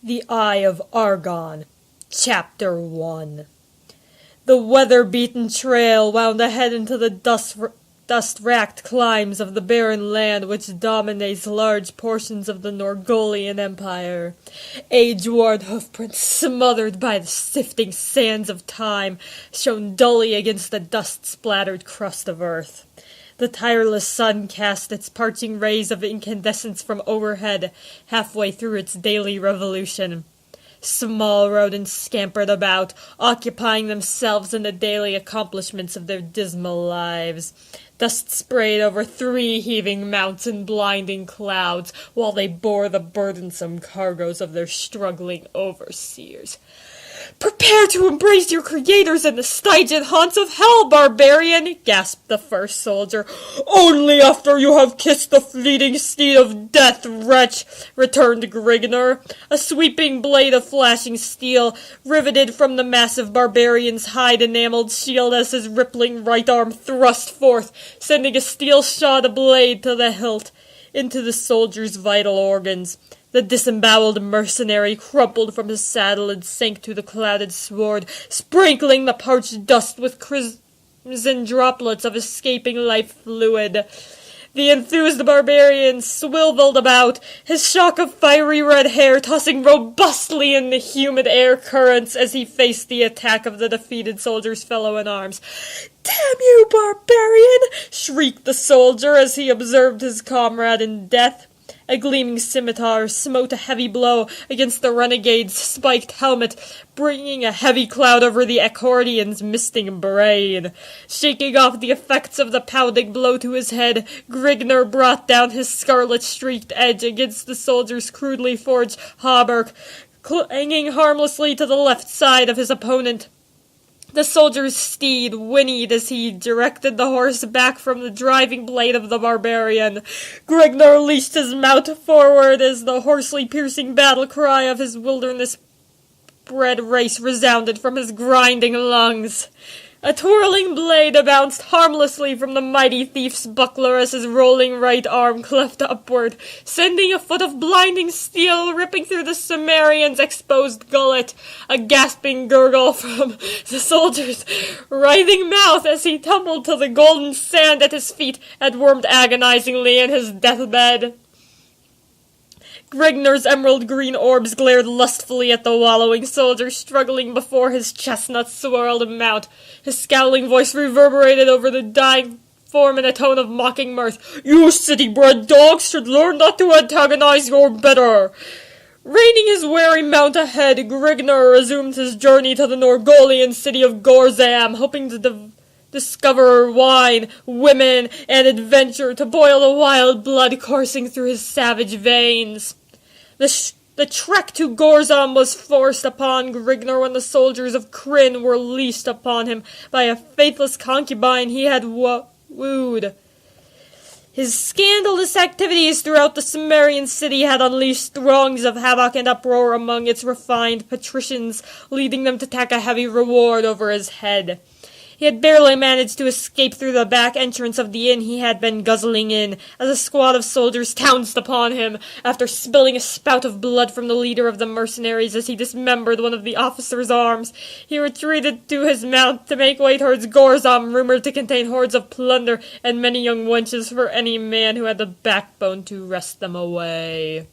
The Eye of Argon, Chapter 1. The weather-beaten trail wound ahead into the dust-racked climes of the barren land which dominates large portions of the Norgolian Empire. Age-worn hoofprints, smothered by the sifting sands of time, shone dully against the dust-splattered crust of earth. The tireless sun cast its parching rays of incandescence from overhead, halfway through its daily revolution. Small rodents scampered about, occupying themselves in the daily accomplishments of their dismal lives. Dust sprayed over 3 heaving mounts in blinding clouds, while they bore the burdonsome cargoes of their struggling overseers. "Prepare to embrace your creators in the stygian haunts of hell, barbarian!" gasped the first soldier. "Only after you have kissed the fleeting steed of death, wretch!" returned Grignr. A sweeping blade of flashing steel riveted from the massive barbarian's hide-enameled shield as his rippling right arm thrust forth, sending a steel-shod blade to the hilt into the soldier's vital organs. The disemboweled mercenary crumpled from his saddle and sank to the clouded sward, sprinkling the parched dust with crimson droplets of escaping life fluid. The enthused barbarian swiveled about, his shock of fiery red hair tossing robustly in the humid air currents as he faced the attack of the defeated soldier's fellow-in-arms. "Damn you, barbarian!" shrieked the soldier as he observed his comrade in death. A gleaming scimitar smote a heavy blow against the renegade's spiked helmet, bringing a heavy cloud over the accordion's misting brain. Shaking off the effects of the pounding blow to his head, Grignr brought down his scarlet-streaked edge against the soldier's crudely forged hauberk, clanging harmlessly to the left side of his opponent. The soldier's steed whinnied as he directed the horse back from the driving blade of the barbarian. Grignr leashed his mount forward as the hoarsely piercing battle cry of his wilderness-bred race resounded from his grinding lungs. A twirling blade bounced harmlessly from the mighty thief's buckler as his rolling right arm cleft upward, sending a foot of blinding steel ripping through the Cimmerian's exposed gullet. A gasping gurgle from the soldier's writhing mouth as he tumbled to the golden sand at his feet and wormed agonizingly in his deathbed. Grignr's emerald-green orbs glared lustfully at the wallowing soldier struggling before his chestnut-swirled mount. His scowling voice reverberated over the dying form in a tone of mocking mirth. "You city-bred dogs should learn not to antagonize your better." Reining his wary mount ahead, Grignr resumed his journey to the Norgolian city of Gorzam, hoping to discover wine, women, and adventure to boil the wild blood coursing through his savage veins. The trek to Gorzam was forced upon Grignr when the soldiers of Kryn were leased upon him by a faithless concubine he had wooed. His scandalous activities throughout the Cimmerian city had unleashed throngs of havoc and uproar among its refined patricians, leading them to tack a heavy reward over his head. He had barely managed to escape through the back entrance of the inn he had been guzzling in, as a squad of soldiers pounced upon him, after spilling a spout of blood from the leader of the mercenaries as he dismembered one of the officer's arms. He retreated to his mount to make way towards Gorzam, rumored to contain hoards of plunder and many young wenches for any man who had the backbone to wrest them away.